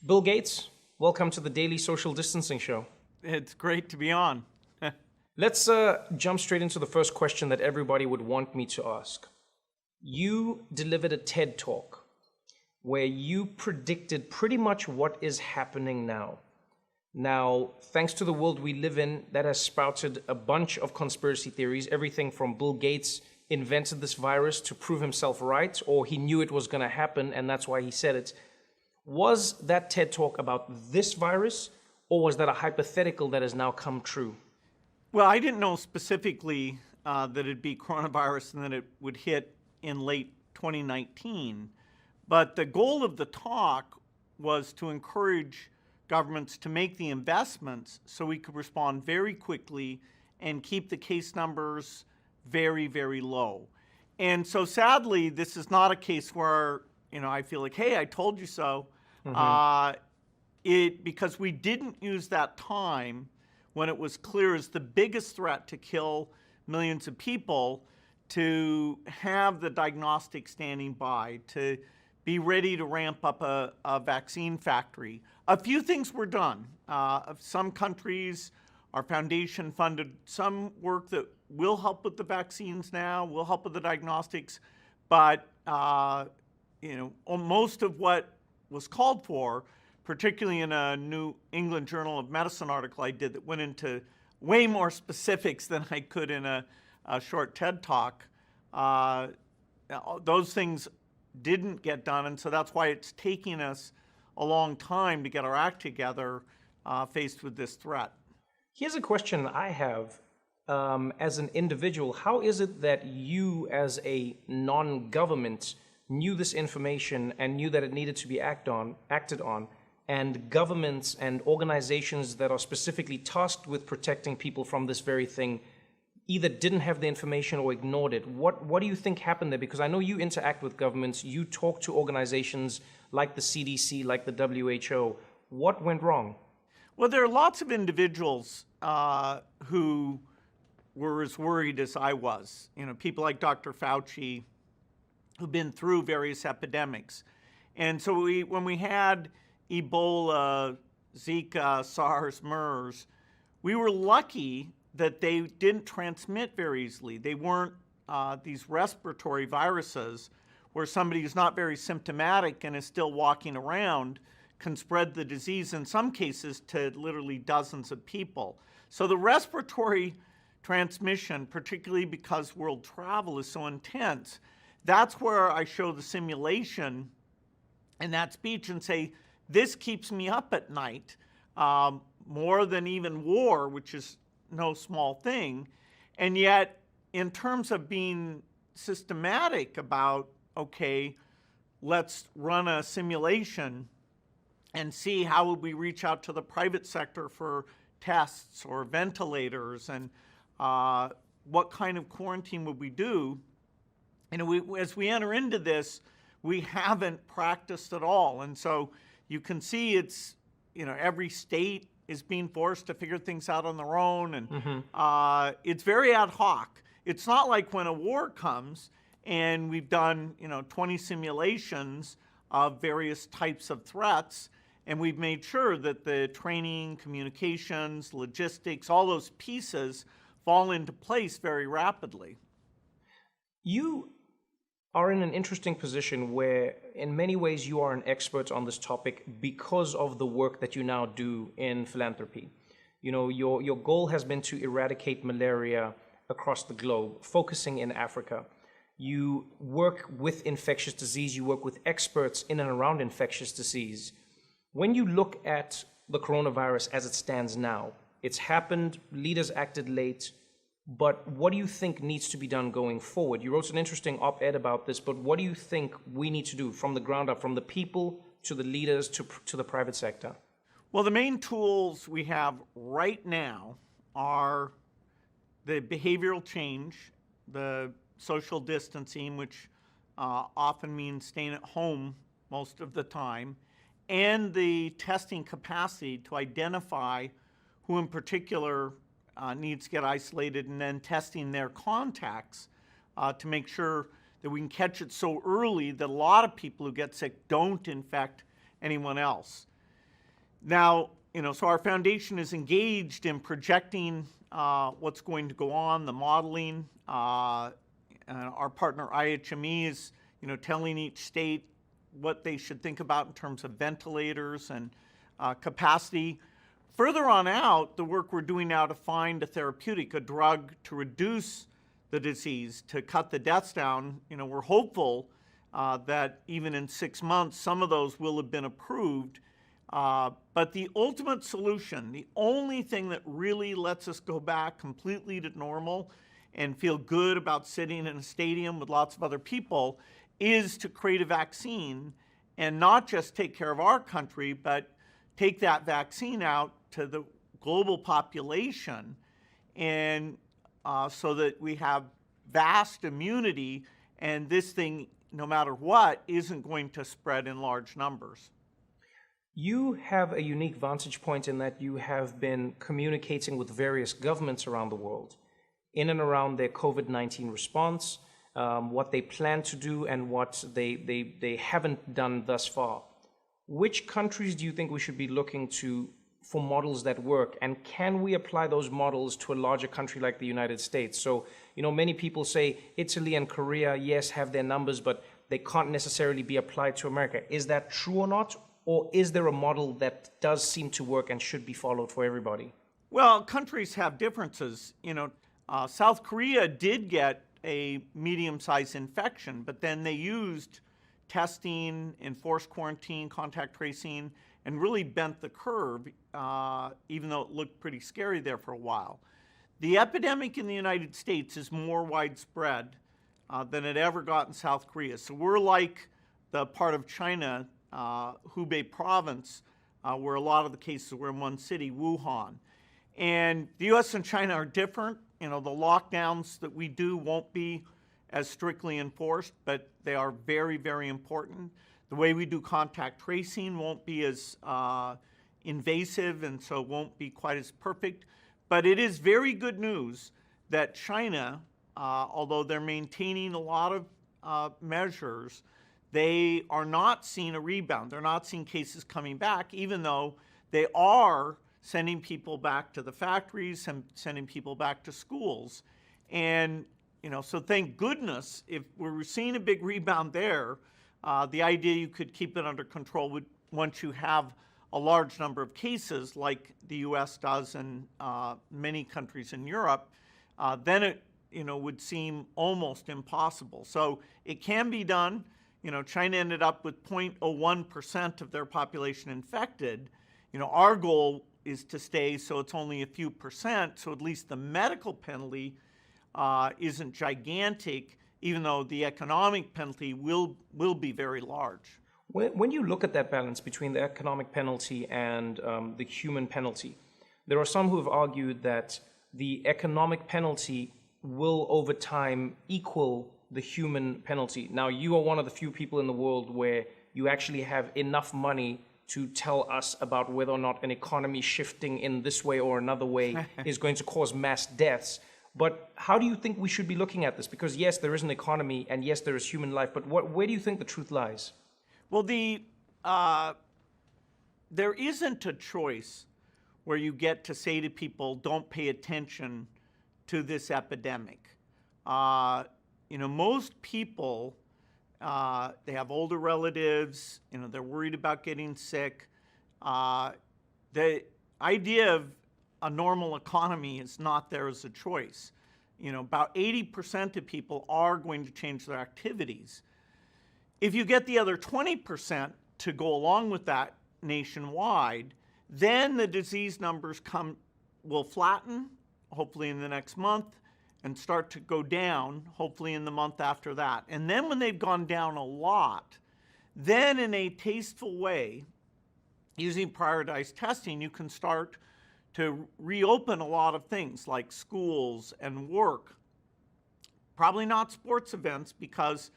Bill Gates, welcome to the Daily Social Distancing Show. It's great to be on. Let's jump straight into the first question that everybody would want me to ask. You delivered a TED Talk where you predicted pretty much what is happening now. Now, thanks to the world we live in, that has sprouted a bunch of conspiracy theories, everything from Bill Gates invented this virus to prove himself right, or he knew it was going to happen and that's why he said it. Was that TED Talk about this virus, or was that a hypothetical that has now come true? Well, I didn't know specifically that it'd be coronavirus and that it would hit in late 2019. But the goal of the talk was to encourage governments to make the investments so we could respond very quickly and keep the case numbers very, very low. And so sadly, this is not a case where, I feel like, hey, I told you so. Because we didn't use that time when it was clear as the biggest threat to kill millions of people, to have the diagnostic standing by, to be ready to ramp up a vaccine factory. A few things were done. Some countries, our foundation funded some work that will help with the vaccines now, will help with the diagnostics, but most of what was called for, particularly in a New England Journal of Medicine article I did that went into way more specifics than I could in a short TED Talk, those things didn't get done, and so that's why it's taking us a long time to get our act together faced with this threat. Here's a question I have. As an individual, how is it that you, as a non-government, knew this information and knew that it needed to be acted on, and governments and organizations that are specifically tasked with protecting people from this very thing either didn't have the information or ignored it? What do you think happened there? Because I know you interact with governments, you talk to organizations like the CDC, like the WHO. What went wrong? Well, there are lots of individuals who were as worried as I was. People like Dr. Fauci, who've been through various epidemics. And so when we had Ebola, Zika, SARS, MERS, we were lucky that they didn't transmit very easily. They weren't these respiratory viruses where somebody who's not very symptomatic and is still walking around can spread the disease in some cases to literally dozens of people. So the respiratory transmission, particularly because world travel is so intense, that's where I show the simulation in that speech and say, this keeps me up at night more than even war, which is no small thing. And yet, in terms of being systematic about, okay, let's run a simulation and see how would we reach out to the private sector for tests or ventilators, and what kind of quarantine would we do? As we enter into this, we haven't practiced at all. And so you can see it's, every state is being forced to figure things out on their own. And it's very ad hoc. It's not like when a war comes and we've done, 20 simulations of various types of threats, and we've made sure that the training, communications, logistics, all those pieces fall into place very rapidly. You are in an interesting position where in many ways you are an expert on this topic because of the work that you now do in philanthropy. Your goal has been to eradicate malaria across the globe, focusing in Africa. You work with infectious disease, you work with experts in and around infectious disease. When you look at the coronavirus as it stands now, it's happened, leaders acted late, but what do you think needs to be done going forward? You wrote an interesting op-ed about this, but what do you think we need to do from the ground up, from the people to the leaders to the private sector? Well, the main tools we have right now are the behavioral change, the social distancing, which often means staying at home most of the time, and the testing capacity to identify who in particular needs to get isolated, and then testing their contacts to make sure that we can catch it so early that a lot of people who get sick don't infect anyone else. Now, so our foundation is engaged in projecting what's going to go on, the modeling. And our partner IHME is, telling each state what they should think about in terms of ventilators and capacity. Further on out, the work we're doing now to find a therapeutic, a drug to reduce the disease, to cut the deaths down, we're hopeful that even in 6 months, some of those will have been approved. But the ultimate solution, the only thing that really lets us go back completely to normal and feel good about sitting in a stadium with lots of other people, is to create a vaccine and not just take care of our country, but take that vaccine out to the global population, and so that we have vast immunity, and this thing, no matter what, isn't going to spread in large numbers. You have a unique vantage point in that you have been communicating with various governments around the world in and around their COVID-19 response, what they plan to do and what they haven't done thus far. Which countries do you think we should be looking to for models that work, and can we apply those models to a larger country like the United States? So, many people say Italy and Korea, yes, have their numbers, but they can't necessarily be applied to America. Is that true or not? Or is there a model that does seem to work and should be followed for everybody? Well, countries have differences. South Korea did get a medium-sized infection, but then they used testing, enforced quarantine, contact tracing, and really bent the curve, even though it looked pretty scary there for a while. The epidemic in the United States is more widespread than it ever got in South Korea. So we're like the part of China, Hubei province, where a lot of the cases were in one city, Wuhan. And the US and China are different. The lockdowns that we do won't be as strictly enforced, but they are very, very important. The way we do contact tracing won't be as invasive, and so won't be quite as perfect. But it is very good news that China, although they're maintaining a lot of measures, they are not seeing a rebound. They're not seeing cases coming back, even though they are sending people back to the factories and sending people back to schools. And so thank goodness, if we're seeing a big rebound there, the idea you could keep it under control would, once you have a large number of cases like the US does and many countries in Europe, then it would seem almost impossible. So it can be done. China ended up with 0.01% of their population infected. Our goal is to stay so it's only a few percent, so at least the medical penalty isn't gigantic, even though the economic penalty will be very large. When you look at that balance between the economic penalty and the human penalty, there are some who have argued that the economic penalty will over time equal the human penalty. Now, you are one of the few people in the world where you actually have enough money to tell us about whether or not an economy shifting in this way or another way is going to cause mass deaths. But how do you think we should be looking at this? Because yes, there is an economy, and yes, there is human life, but where do you think the truth lies? Well, there isn't a choice where you get to say to people, don't pay attention to this epidemic. Most people, they have older relatives, they're worried about getting sick. The idea of a normal economy is not there as a choice. About 80% of people are going to change their activities. If you get the other 20% to go along with that nationwide, then the disease numbers will flatten, hopefully in the next month, and start to go down, hopefully in the month after that. And then when they've gone down a lot, then in a tasteful way, using prioritized testing, you can start to reopen a lot of things like schools and work. Probably not sports events, because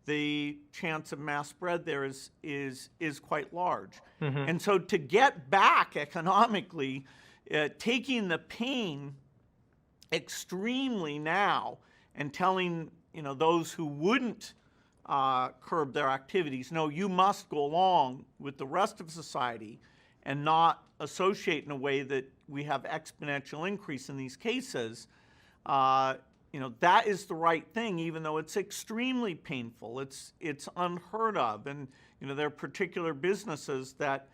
the chance of mass spread there is quite large. Mm-hmm. And so to get back economically, taking the pain extremely now and telling those who wouldn't curb their activities, no, you must go along with the rest of society and not associate in a way that we have exponential increase in these cases, that is the right thing, even though it's extremely painful. It's unheard of. And, there are particular businesses that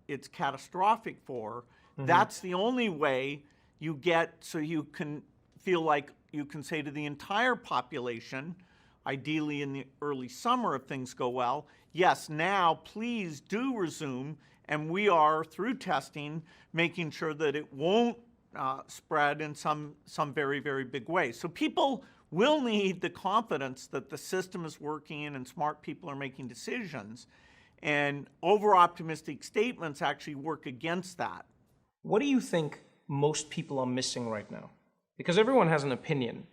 it's catastrophic for. Mm-hmm. That's the only way you get so you can feel like you can say to the entire population, ideally in the early summer if things go well, yes, now please do resume, and we are, through testing, making sure that it won't spread in some very, very big way. So people will need the confidence that the system is working and smart people are making decisions, and over-optimistic statements actually work against that. What do you think most people are missing right now? Because everyone has an opinion,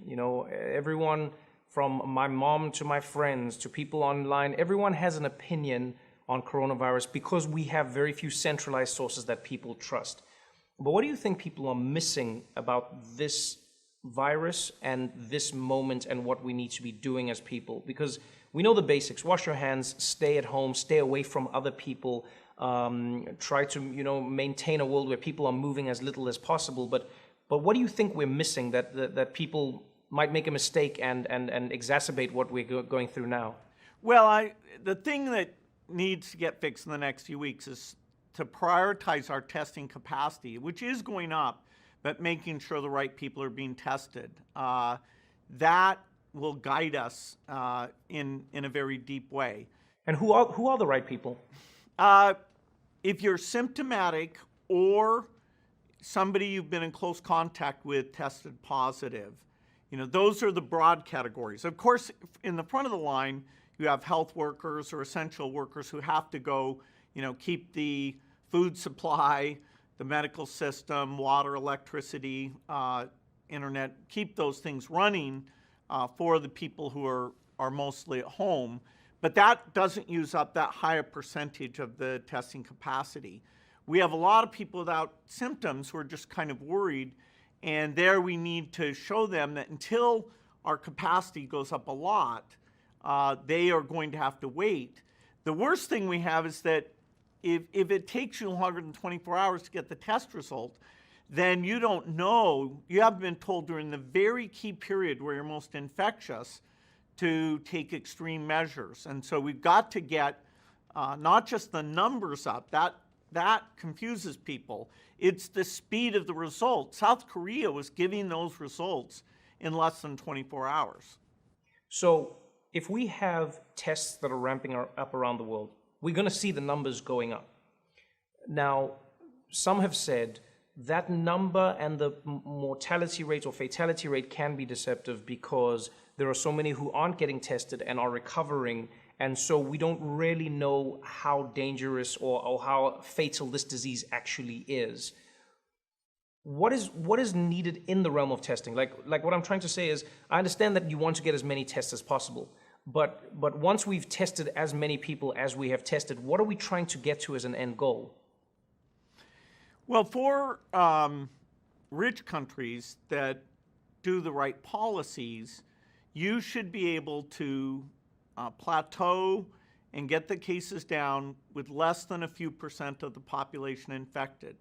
everyone from my mom to my friends to people online, everyone has an opinion on coronavirus because we have very few centralized sources that people trust. But what do you think people are missing about this virus and this moment and what we need to be doing as people? Because we know the basics: wash your hands, stay at home, stay away from other people, try to maintain a world where people are moving as little as possible. But what do you think we're missing that people might make a mistake and exacerbate what we're going through now? Well, the thing that needs to get fixed in the next few weeks is to prioritize our testing capacity, which is going up, but making sure the right people are being tested. That will guide us in a very deep way. And who are the right people? If you're symptomatic or somebody you've been in close contact with tested positive, those are the broad categories. Of course, in the front of the line, you have health workers or essential workers who have to go, keep the food supply, the medical system, water, electricity, internet, keep those things running for the people who are mostly at home. But that doesn't use up that higher percentage of the testing capacity. We have a lot of people without symptoms who are just kind of worried, and there we need to show them that until our capacity goes up a lot, they are going to have to wait. The worst thing we have is that if it takes you longer than 24 hours to get the test result, then you don't know, you haven't been told during the very key period where you're most infectious to take extreme measures. And so we've got to get not just the numbers up, that confuses people. It's the speed of the results. South Korea was giving those results in less than 24 hours. So if we have tests that are ramping up around the world, we're going to see the numbers going up. Now, some have said that number and the mortality rate or fatality rate can be deceptive because there are so many who aren't getting tested and are recovering, and so we don't really know how dangerous or how fatal this disease actually is. What is needed in the realm of testing? Like what I'm trying to say is, I understand that you want to get as many tests as possible, but once we've tested as many people as we have tested, what are we trying to get to as an end goal? Well, for rich countries that do the right policies, you should be able to plateau and get the cases down with less than a few percent of the population infected.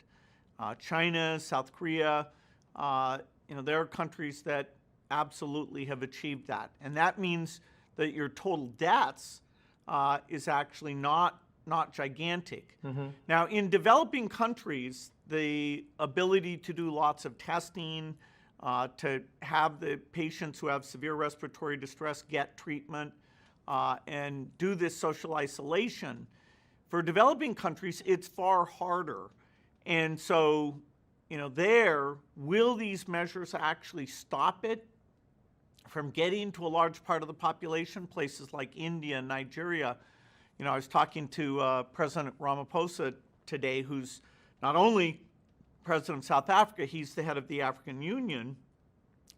China, South Korea, there are countries that absolutely have achieved that. And that means that your total deaths is actually not gigantic. Mm-hmm. Now, in developing countries, the ability to do lots of testing, to have the patients who have severe respiratory distress get treatment, and do this social isolation, for developing countries, it's far harder. And so, will these measures actually stop it from getting to a large part of the population? Places like India and Nigeria. I was talking to President Ramaphosa today, who's not only president of South Africa, he's the head of the African Union,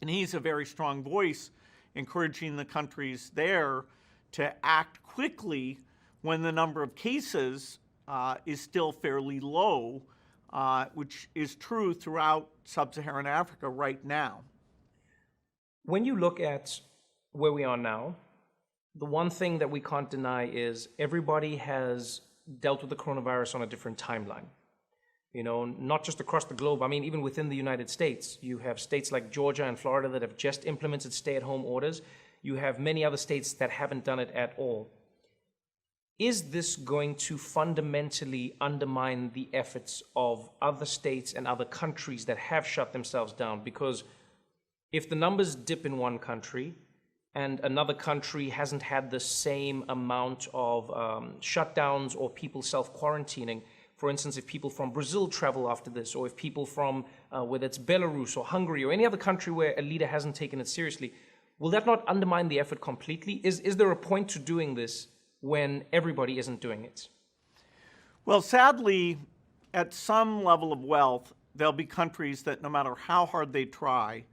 and he's a very strong voice encouraging the countries there to act quickly when the number of cases is still fairly low, which is true throughout sub-Saharan Africa right now. When you look at where we are now, the one thing that we can't deny is everybody has dealt with the coronavirus on a different timeline. You know, not just across the globe. I mean, even within the United States, you have states like Georgia and Florida that have just implemented stay-at-home orders. You have many other states that haven't done it at all. Is this going to fundamentally undermine the efforts of other states and other countries that have shut themselves down? Because if the numbers dip in one country and another country hasn't had the same amount of shutdowns or people self-quarantining, for instance, if people from Brazil travel after this, or if people from, whether it's Belarus or Hungary or any other country where a leader hasn't taken it seriously, will that not undermine the effort completely? Is there a point to doing this when everybody isn't doing it? Well, sadly, at some level of wealth, there'll be countries that no matter how hard they try,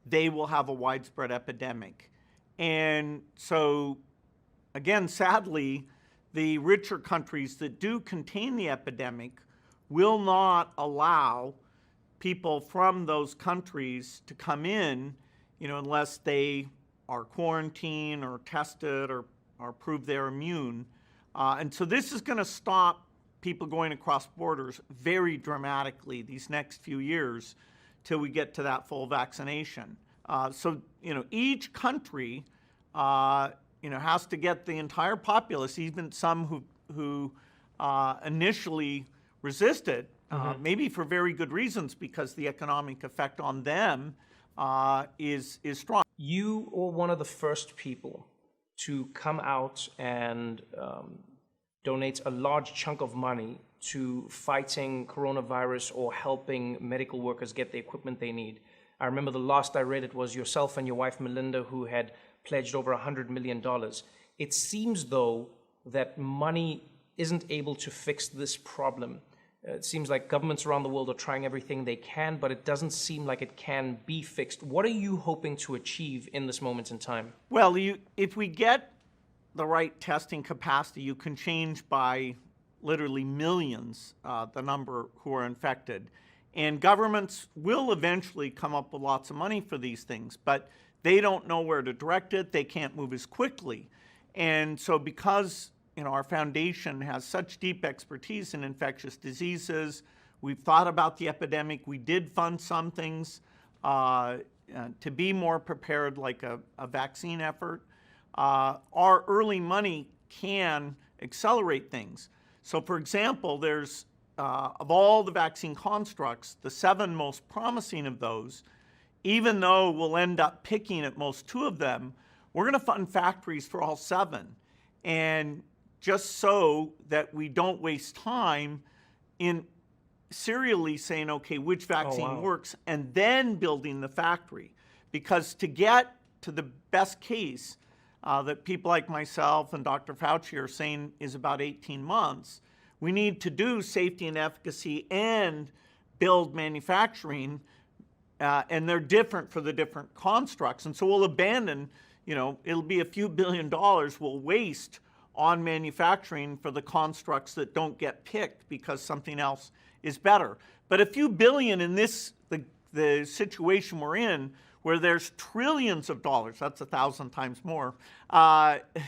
they will have a widespread epidemic. And so, again, sadly, the richer countries that do contain the epidemic will not allow people from those countries to come in, you know, unless they are quarantined or tested or prove they're immune. And so this is going to stop people going across borders very dramatically these next few years till we get to that full vaccination. So, you know, each country, you know, has to get the entire populace, even some who initially resisted, maybe for very good reasons, because the economic effect on them is strong. You were one of the first people to come out and donate a large chunk of money to fighting coronavirus or helping medical workers get the equipment they need. I remember the last I read it was yourself and your wife Melinda who had pledged over $100 million. It seems, though, that money isn't able to fix this problem. It seems like governments around the world are trying everything they can, but it doesn't seem like it can be fixed. What are you hoping to achieve in this moment in time? Well, if we get the right testing capacity, you can change by literally millions the number who are infected. And governments will eventually come up with lots of money for these things, but they don't know where to direct it. They can't move as quickly. And so because, you know, our foundation has such deep expertise in infectious diseases, we've thought about the epidemic. We did fund some things to be more prepared, like a vaccine effort. Our early money can accelerate things. So for example, there's, of all the vaccine constructs, the 7 most promising of those, even though we'll end up picking at most 2 of them, we're going to fund factories for all 7. And just so that we don't waste time in serially saying, okay, which vaccine works, and then building the factory. Because to get to the best case that people like myself and Dr. Fauci are saying is about 18 months, we need to do safety and efficacy and build manufacturing, and they're different for the different constructs. And so we'll abandon, you know, it'll be a few $1 billion we'll waste on manufacturing for the constructs that don't get picked because something else is better. But a few billion in this, the situation we're in, where there's trillions of dollars, that's 1,000 times more,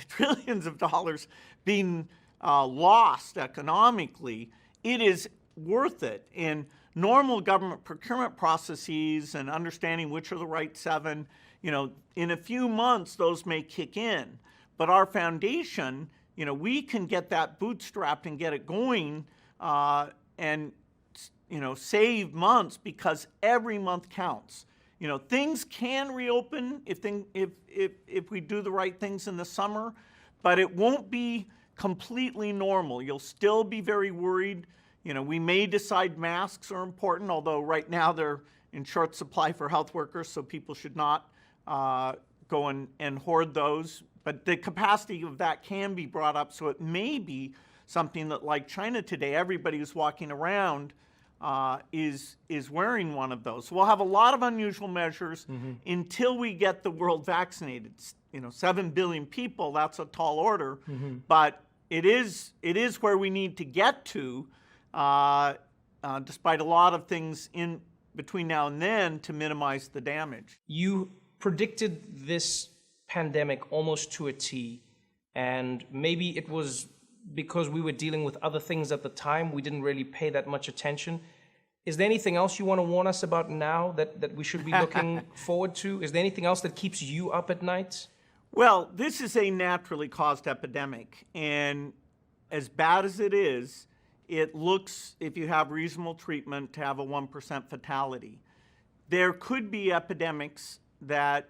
trillions of dollars being lost economically, it is worth it. And normal government procurement processes and understanding which are the right 7, you know, in a few months those may kick in. But our foundation, you know, we can get that bootstrapped and get it going and, you know, save months because every month counts. You know, things can reopen if we do the right things in the summer, but it won't be completely normal. You'll still be very worried. You know, we may decide masks are important, although right now they're in short supply for health workers, so people should not go and hoard those. But the capacity of that can be brought up, so it may be something that, like China today, everybody who's walking around is wearing one of those. So we'll have a lot of unusual measures until we get the world vaccinated. You know, 7 billion people, that's a tall order, but it is where we need to get to, despite a lot of things in between now and then to minimize the damage. You predicted this pandemic almost to a T, and maybe it was because we were dealing with other things at the time, we didn't really pay that much attention. Is there anything else you want to warn us about now that we should be looking forward to? Is there anything else that keeps you up at night? Well, this is a naturally caused epidemic, and as bad as it is, it looks, if you have reasonable treatment, to have a 1% fatality. There could be epidemics that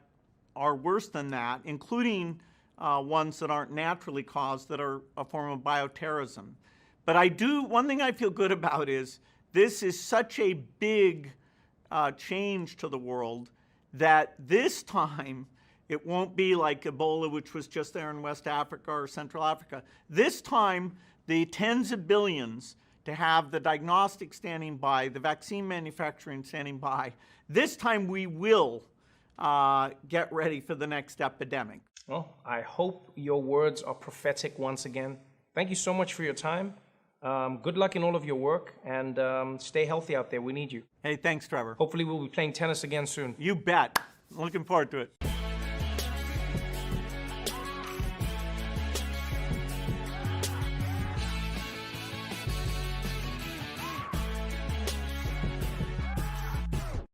are worse than that, including ones that aren't naturally caused, that are a form of bioterrorism. But one thing I feel good about is this is such a big change to the world that this time it won't be like Ebola, which was just there in West Africa or Central Africa. This time, the tens of billions to have the diagnostic standing by, the vaccine manufacturing standing by, this time we will get ready for the next epidemic. Well, I hope your words are prophetic once again. Thank you so much for your time. Good luck in all of your work, and stay healthy out there. We need you. Hey, thanks, Trevor. Hopefully we'll be playing tennis again soon. You bet. Looking forward to it.